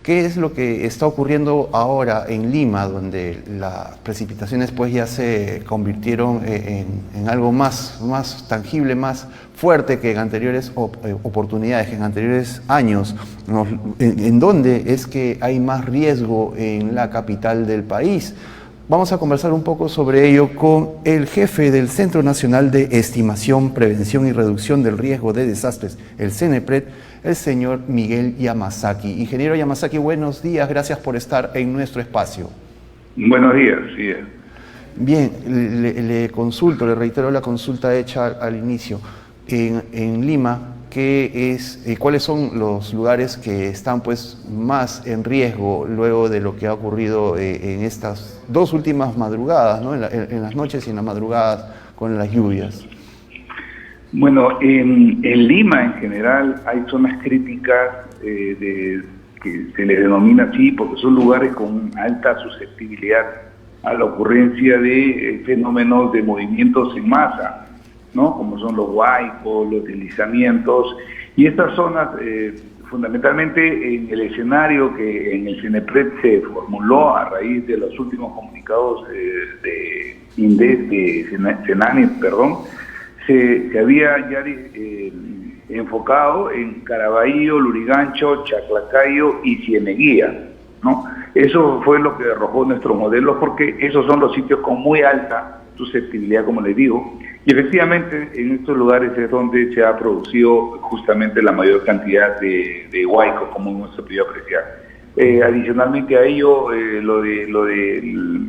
¿Qué es lo que está ocurriendo ahora en Lima, donde las precipitaciones pues ya se convirtieron en algo más tangible, más fuerte que en anteriores oportunidades, que en anteriores años? ¿En dónde es que hay más riesgo en la capital del país? Vamos a conversar un poco sobre ello con el jefe del Centro Nacional de Estimación, Prevención y Reducción del Riesgo de Desastres, el CENEPRED, el señor Miguel Yamasaki. Ingeniero Yamasaki, buenos días, gracias por estar en nuestro espacio. Buenos días, sí. Bien, le consulto, le reitero la consulta hecha al inicio. En Lima, ¿cuáles son los lugares que están pues más en riesgo luego de lo que ha ocurrido en estas dos últimas madrugadas, ¿no? En las noches y en las madrugadas con las lluvias? Bueno, en Lima en general hay zonas críticas que se les denomina así porque son lugares con alta susceptibilidad a la ocurrencia de fenómenos de movimientos en masa, ¿no? Como son los huaicos, los deslizamientos, y estas zonas fundamentalmente en el escenario que en el CENEPRED se formuló a raíz de los últimos comunicados de Senane, se había ya enfocado en Caraballo, Lurigancho, Chaclacayo y Cieneguía, ¿no? Eso fue lo que arrojó nuestros modelos, porque esos son los sitios con muy alta susceptibilidad, como les digo, y efectivamente en estos lugares es donde se ha producido justamente la mayor cantidad de huaicos, como hemos podido apreciar. Adicionalmente a ello, lo de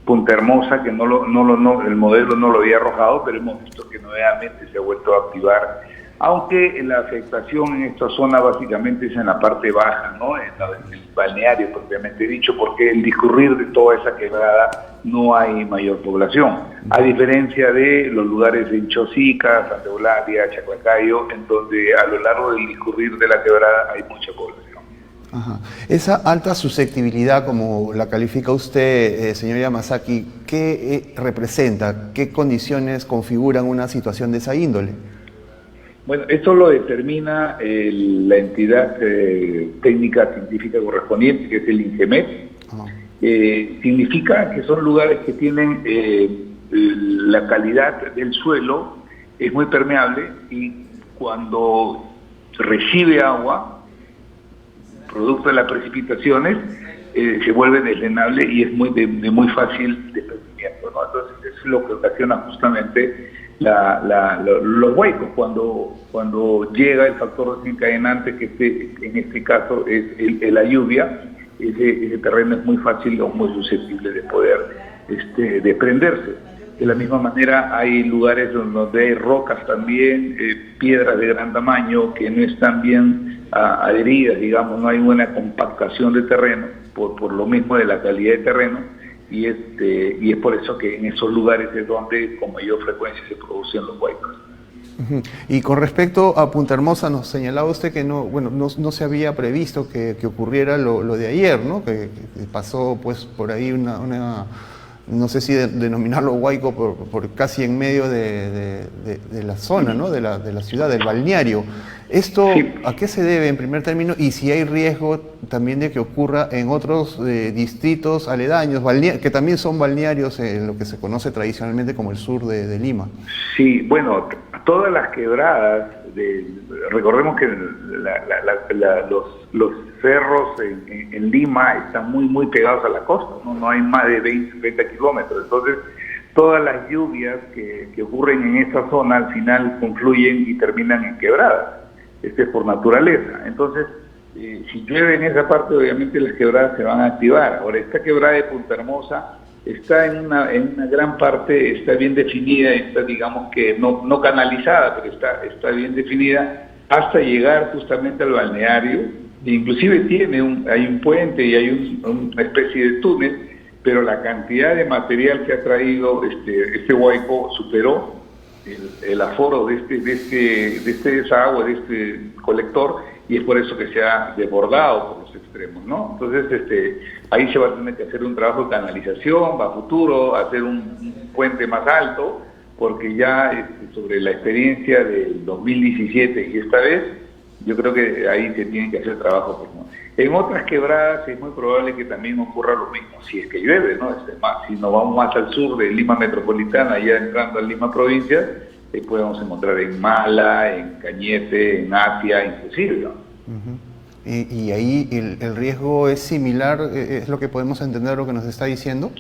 Punta Hermosa, que el modelo no lo había arrojado, pero hemos visto que nuevamente se ha vuelto a activar, aunque la afectación en esta zona básicamente es en la parte baja, ¿no? En el balneario propiamente dicho, porque el discurrir de toda esa quebrada no hay mayor población, a diferencia de los lugares en Chosica, Santa Eulalia, Chaclacayo, en donde a lo largo del discurrir de la quebrada hay mucha población. Ajá. Esa alta susceptibilidad, como la califica usted, señor Yamasaki, ¿qué representa? ¿Qué condiciones configuran una situación de esa índole? Bueno, esto lo determina la entidad técnica científica correspondiente, que es el INGEMET. Significa que son lugares que tienen la calidad del suelo es muy permeable, y cuando recibe agua, producto de las precipitaciones, se vuelve deslenable y es de muy fácil desprendimiento, ¿no? Entonces es lo que ocasiona justamente los huecos cuando llega el factor desencadenante, que en este caso es la lluvia. Ese terreno es muy fácil o muy susceptible de poder desprenderse. De la misma manera hay lugares donde hay rocas también, piedras de gran tamaño que no están bien adheridas, digamos, no hay buena compactación de terreno por lo mismo de la calidad de terreno, y es por eso que en esos lugares es donde con mayor frecuencia se producen los huaicos. Y con respecto a Punta Hermosa, nos señalaba usted que no se había previsto que ocurriera lo de ayer, ¿no? Que pasó pues por ahí no sé si denominarlo huaico, por casi en medio de la zona, ¿no? de la ciudad, del balneario. ¿Esto sí, a qué se debe en primer término, y si hay riesgo también de que ocurra en otros distritos aledaños, que también son balnearios en lo que se conoce tradicionalmente como el sur de Lima? Sí, bueno, todas las quebradas, recordemos que los cerros en Lima están muy pegados a la costa, no hay más de 20-30 kilómetros, entonces todas las lluvias que ocurren en esta zona al final confluyen y terminan en quebradas. Es por naturaleza. Entonces, si llueve en esa parte, obviamente las quebradas se van a activar. Ahora, esta quebrada de Punta Hermosa está en una gran parte, está bien definida, está, digamos que no canalizada, pero está bien definida hasta llegar justamente al balneario. Inclusive hay un puente y hay una especie de túnel, pero la cantidad de material que ha traído este huaico superó el aforo de este desagüe, de este colector, y es por eso que se ha desbordado por los extremos, ¿no? Entonces ahí se va a tener que hacer un trabajo de canalización, va a futuro, hacer un puente más alto, porque ya sobre la experiencia del 2017 y esta vez, yo creo que ahí se tiene que hacer trabajo, pues, ¿no? En otras quebradas es muy probable que también ocurra lo mismo, si es que llueve, ¿no? Si nos vamos más al sur de Lima Metropolitana, ya entrando a Lima Provincia, podemos encontrar en Mala, en Cañete, en Asia, inclusive, ¿no? Y ahí el riesgo es similar, es lo que podemos entender lo que nos está diciendo.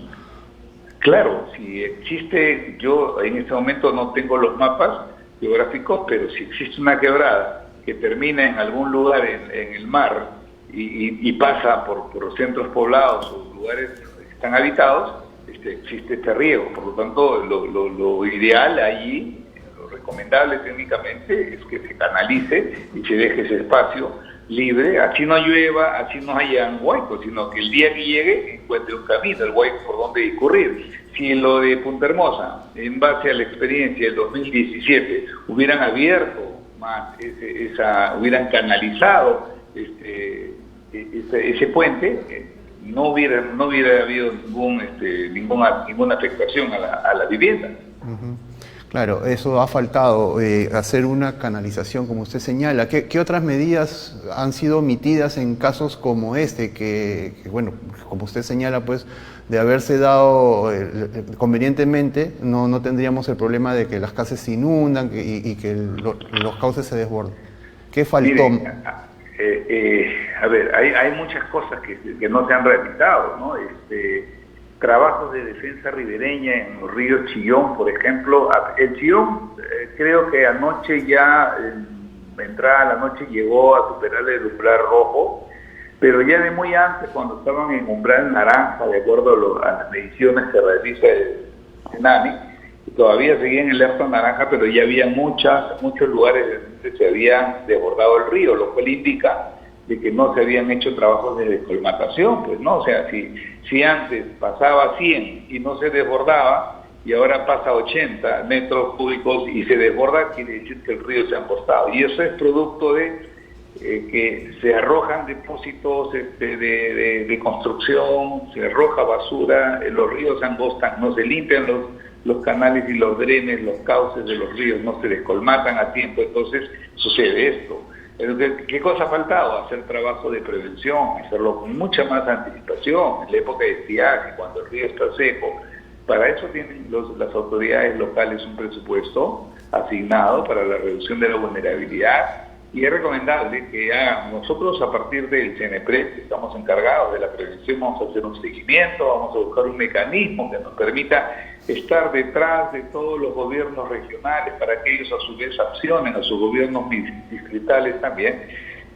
Claro, si existe, yo en este momento no tengo los mapas geográficos, pero si existe una quebrada que termina en algún lugar en el mar y pasa por los centros poblados o lugares que están habitados, existe este riesgo. Por lo tanto, lo ideal allí, lo recomendable técnicamente, es que se canalice y se deje ese espacio libre, así no llueva, así no haya un hueco, sino que el día que llegue encuentre un camino, el hueco por donde discurrir. Si lo de Punta Hermosa, en base a la experiencia del 2017, hubieran abierto más hubieran canalizado ese puente, no hubiera habido ninguna afectación a la vivienda. Claro, eso ha faltado, hacer una canalización, como usted señala. ¿Qué otras medidas han sido omitidas en casos como este, que bueno, como usted señala, pues, de haberse dado convenientemente, no tendríamos el problema de que las casas se inundan y que los cauces se desborden? ¿Qué faltó? Mire, a ver, hay muchas cosas que no se han realizado, ¿no? Trabajos de defensa ribereña en los ríos Chillón, por ejemplo. El Chillón, creo que anoche ya, entrada la noche, llegó a superar el umbral rojo, pero ya de muy antes, cuando estaban en umbral naranja, de acuerdo a las mediciones que realiza el CENAMI, todavía seguían en el alerta naranja, pero ya había muchos lugares donde se había desbordado el río, lo cual indica de que no se habían hecho trabajos de descolmatación, pues no, o sea, si antes pasaba 100 y no se desbordaba, y ahora pasa 80 metros cúbicos y se desborda, quiere decir que el río se ha empostado, y eso es producto de que se arrojan depósitos de construcción, se arroja basura, los ríos se angostan, no se limpian los canales y los drenes, los cauces de los ríos no se descolmatan a tiempo, entonces sucede esto. ¿Qué cosa ha faltado? Hacer trabajo de prevención, hacerlo con mucha más anticipación, en la época de estiaje, cuando el río está seco. Para eso tienen las autoridades locales un presupuesto asignado para la reducción de la vulnerabilidad, y es recomendable que nosotros, a partir del CNPRED, que estamos encargados de la prevención, vamos a hacer un seguimiento, vamos a buscar un mecanismo que nos permita estar detrás de todos los gobiernos regionales para que ellos a su vez accionen a sus gobiernos distritales también,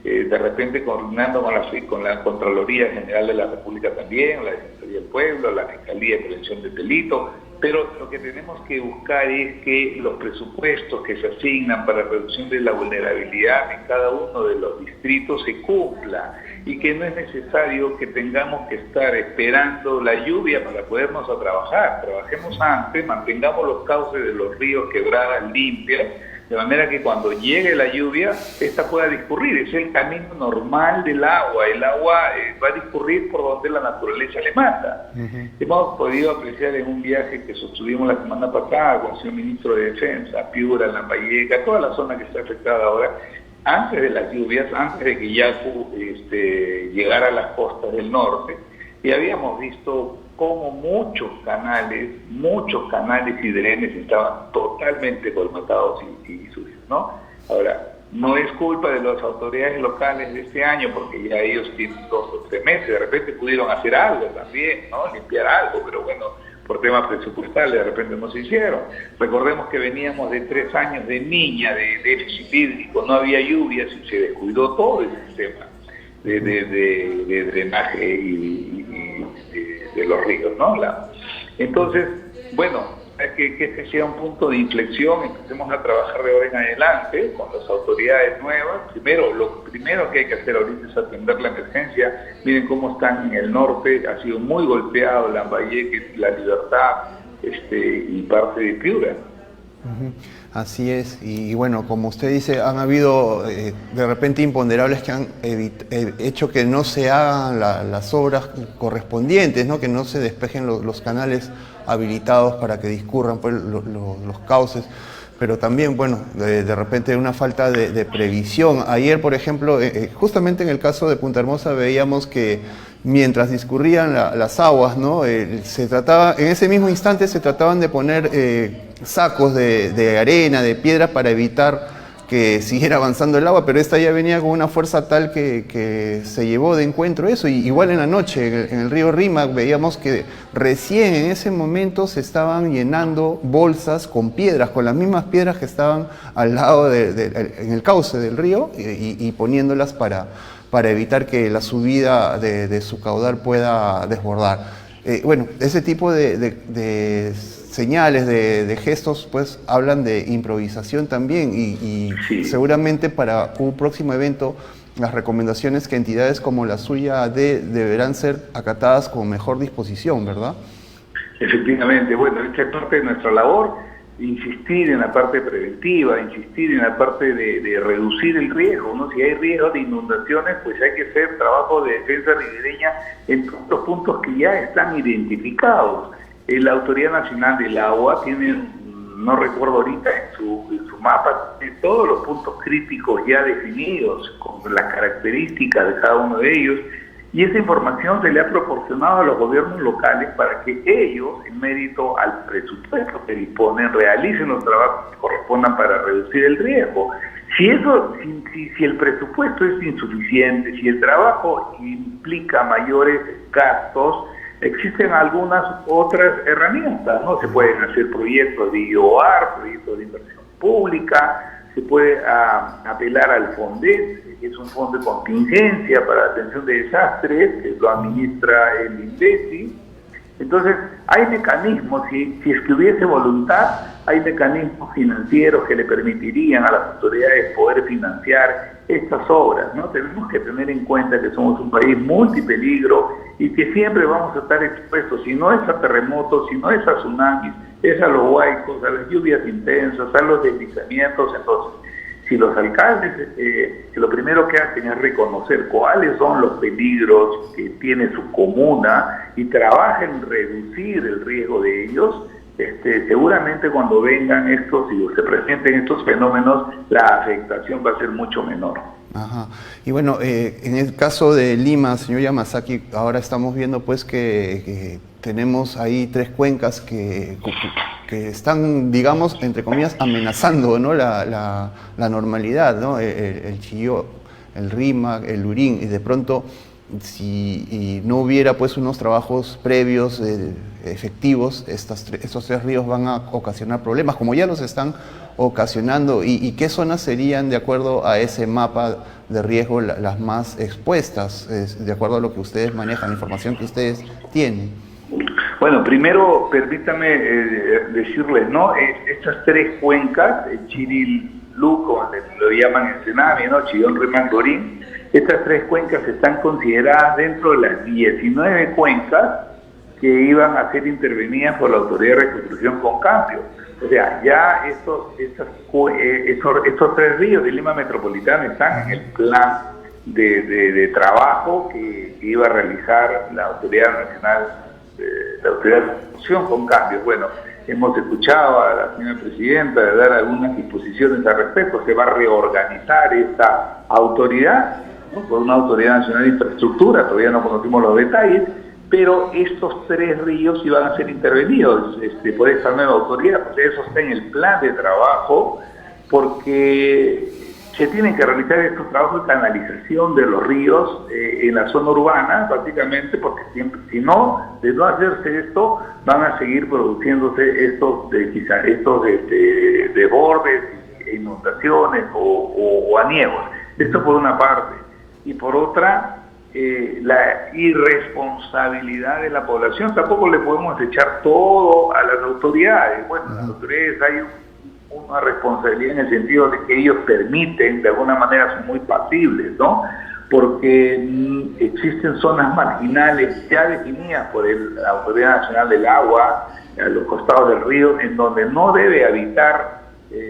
de repente coordinando con la Contraloría General de la República también, la Defensoría del Pueblo, la Fiscalía de Prevención del Delito, pero lo que tenemos que buscar es que los presupuestos que se asignan para reducción de la vulnerabilidad en cada uno de los distritos se cumpla, y que no es necesario que tengamos que estar esperando la lluvia para podernos a trabajar. Trabajemos antes, mantengamos los cauces de los ríos, quebradas limpias, de manera que cuando llegue la lluvia, esta pueda discurrir. Es el camino normal del agua. El agua va a discurrir por donde la naturaleza le manda. Hemos podido apreciar en un viaje que sostuvimos la semana pasada con el señor ministro de Defensa, Piura, Lambayeque, toda la zona que está afectada ahora, antes de las lluvias, antes de que Yaku llegara a las costas del norte, y habíamos visto cómo muchos canales y drenes estaban totalmente colmatados y sucios, ¿no? Ahora, no es culpa de las autoridades locales de este año, porque ya ellos tienen 2 o 3 meses, de repente pudieron hacer algo también, ¿no? Limpiar algo, pero bueno, por temas presupuestales de repente no se hicieron. Recordemos que veníamos de 3 años de niña, de déficit hídrico, no había lluvias y se descuidó todo el sistema de drenaje y de los ríos, ¿no? Entonces, bueno, es que este sea un punto de inflexión, empecemos a trabajar de ahora en adelante con las autoridades nuevas. Lo primero que hay que hacer ahorita es atender la emergencia. Miren cómo están en el norte, ha sido muy golpeado Lambayeque, La Libertad, y parte de Piura. Así es, y bueno, como usted dice, han habido de repente imponderables que han hecho que no se hagan las obras correspondientes, ¿no? Que no se despejen los canales habilitados para que discurran pues, los cauces. pero también, bueno, de repente una falta de previsión. Ayer, por ejemplo, justamente en el caso de Punta Hermosa veíamos que mientras discurrían las aguas, ¿no? Se trataba, en ese mismo instante se trataban de poner sacos de arena, de piedra para evitar que siguiera avanzando el agua, pero esta ya venía con una fuerza tal que se llevó de encuentro eso. Y igual en la noche, en el río Rímac, veíamos que recién en ese momento se estaban llenando bolsas con piedras, con las mismas piedras que estaban al lado, en el cauce del río, y poniéndolas para evitar que la subida de su caudal pueda desbordar. Bueno, ese tipo de señales, de gestos, pues hablan de improvisación también y Sí. seguramente para un próximo evento las recomendaciones que entidades como la suya deberán ser acatadas con mejor disposición, ¿verdad? Efectivamente, bueno, esta es parte de nuestra labor, insistir en la parte preventiva, insistir en la parte de reducir el riesgo, ¿no? Si hay riesgo de inundaciones, pues hay que hacer trabajo de defensa ribereña en todos los puntos que ya están identificados. La Autoridad Nacional del Agua tiene, no recuerdo ahorita, en su mapa, tiene todos los puntos críticos ya definidos, con las características de cada uno de ellos, y esa información se le ha proporcionado a los gobiernos locales para que ellos, en mérito al presupuesto que disponen, realicen los trabajos que correspondan para reducir el riesgo. Si el presupuesto es insuficiente, si el trabajo implica mayores gastos, existen algunas otras herramientas, ¿no? Se pueden hacer proyectos de IOAR, proyectos de inversión pública, se puede apelar al FONDES, que es un fondo de contingencia para la atención de desastres, que lo administra el INDECI. Entonces, hay mecanismos, si es que hubiese voluntad, hay mecanismos financieros que le permitirían a las autoridades poder financiar estas obras, ¿no? Tenemos que tener en cuenta que somos un país multipeligro y que siempre vamos a estar expuestos, si no es a terremotos, si no es a tsunamis, es a los huaicos, a las lluvias intensas, a los deslizamientos. Entonces, si los alcaldes lo primero que hacen es reconocer cuáles son los peligros que tiene su comuna y trabajan en reducir el riesgo de ellos, seguramente cuando vengan estos y se presenten estos fenómenos, la afectación va a ser mucho menor. Ajá. Y bueno, en el caso de Lima, señor Yamasaki, ahora estamos viendo pues que tenemos ahí 3 cuencas que están, digamos, entre comillas, amenazando, ¿no? la normalidad, ¿no? El Chilló, el Rímac, el Lurín, y de pronto, si no hubiera pues unos trabajos previos efectivos, estos 3 ríos van a ocasionar problemas, como ya los están ocasionando. ¿Y qué zonas serían, de acuerdo a ese mapa de riesgo, las más expuestas, de acuerdo a lo que ustedes manejan, la información que ustedes tienen? Bueno, primero permítame decirles, ¿no? Estas 3 cuencas, el Chirilú, como lo llaman en Sename, ¿no? Chillón, Rímac, Lurín, estas 3 cuencas están consideradas dentro de las 19 cuencas que iban a ser intervenidas por la Autoridad de Reconstrucción con Cambio. O sea, ya estos 3 ríos de Lima Metropolitana están en el plan de trabajo que iba a realizar la Autoridad Nacional, la Autoridad de Reconstrucción con Cambio. Bueno, hemos escuchado a la señora Presidenta de dar algunas disposiciones al respecto. Se va a reorganizar esta autoridad, ¿no? Por una Autoridad Nacional de Infraestructura, todavía no conocimos los detalles, pero estos 3 ríos iban a ser intervenidos por esta nueva autoridad, pues eso está en el plan de trabajo, porque se tienen que realizar estos trabajos de canalización de los ríos en la zona urbana, prácticamente, porque siempre, si no, de no hacerse esto, van a seguir produciéndose estos desbordes, inundaciones o aniegos. Esto por una parte. Y por otra, la irresponsabilidad de la población. Tampoco le podemos echar todo a las autoridades. Bueno, las autoridades hay una responsabilidad en el sentido de que ellos permiten, de alguna manera son muy pasibles, ¿no? Porque existen zonas marginales ya definidas por la Autoridad Nacional del Agua, a los costados del río, en donde no debe habitar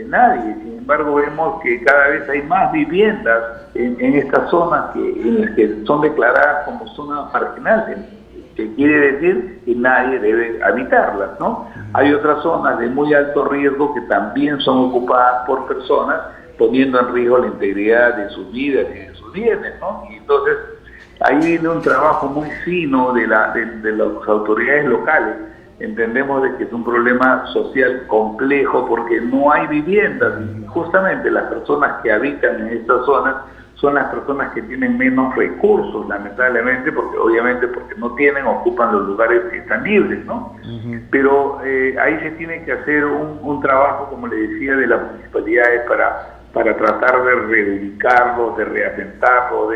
nadie. Sin embargo, vemos que cada vez hay más viviendas en estas zonas en las que son declaradas como zonas marginales. que quiere decir que nadie debe habitarlas, ¿no? Hay otras zonas de muy alto riesgo que también son ocupadas por personas, poniendo en riesgo la integridad de sus vidas y de sus bienes, ¿no? Y entonces ahí viene un trabajo muy fino de las autoridades locales. Entendemos de que es un problema social complejo porque no hay viviendas. Justamente las personas que habitan en estas zonas son las personas que tienen menos recursos, lamentablemente, porque obviamente porque no tienen, ocupan los lugares que están libres, ¿no? Pero ahí se tiene que hacer un trabajo, como le decía, de las municipalidades para tratar de reubicarlos, de reasentarlos,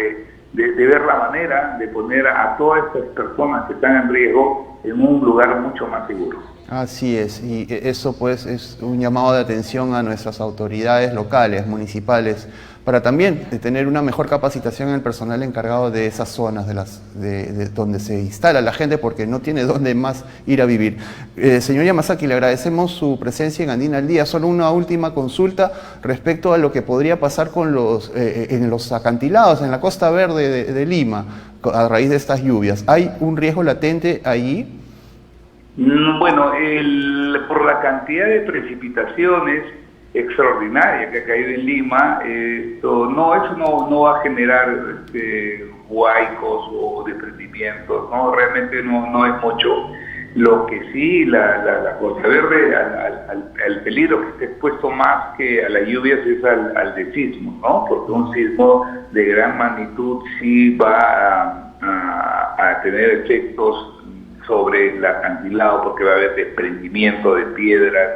de ver la manera de poner a todas estas personas que están en riesgo en un lugar mucho más seguro. Así es, y eso pues es un llamado de atención a nuestras autoridades locales, municipales, para también tener una mejor capacitación en el personal encargado de esas zonas, de donde se instala la gente, porque no tiene dónde más ir a vivir. Señor Yamasaki, le agradecemos su presencia en Andina al Día. Solo una última consulta respecto a lo que podría pasar con en los acantilados, en la Costa Verde de Lima, a raíz de estas lluvias. ¿Hay un riesgo latente allí? Bueno, por la cantidad de precipitaciones extraordinaria que ha caído en Lima, eso no va a generar huaicos o desprendimientos, ¿no? Realmente no es mucho. Lo que sí, la Costa Verde, al peligro que está expuesto más que a las lluvias es al de sismo, ¿no? Porque un sismo de gran magnitud sí va a tener efectos sobre el acantilado, porque va a haber desprendimiento de piedras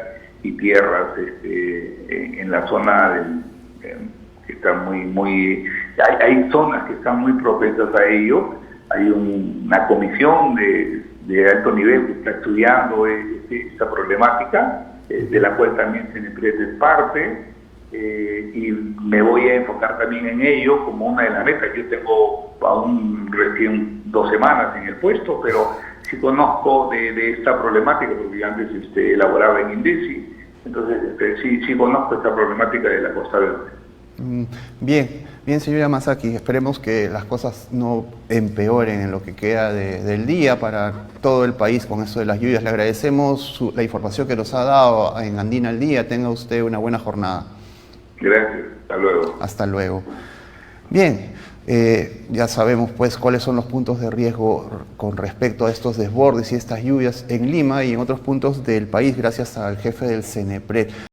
y tierras en la zona que está hay zonas que están muy propensas a ello. Hay una comisión de alto nivel que está estudiando esta problemática, de la cual también CENEPRED es parte, y me voy a enfocar también en ello como una de las metas. Yo tengo aún recién 2 semanas en el puesto, pero sí conozco de esta problemática, porque yo antes elaboraba en INDECI, entonces sí conozco esta problemática de la Costa Verde. Bien, señor Yamasaki, esperemos que las cosas no empeoren en lo que queda del día para todo el país con eso de las lluvias. Le agradecemos la información que nos ha dado en Andina al Día. Tenga usted una buena jornada. Gracias, hasta luego. Hasta luego. Bien, ya sabemos pues cuáles son los puntos de riesgo con respecto a estos desbordes y estas lluvias en Lima y en otros puntos del país, gracias al jefe del CENEPRED.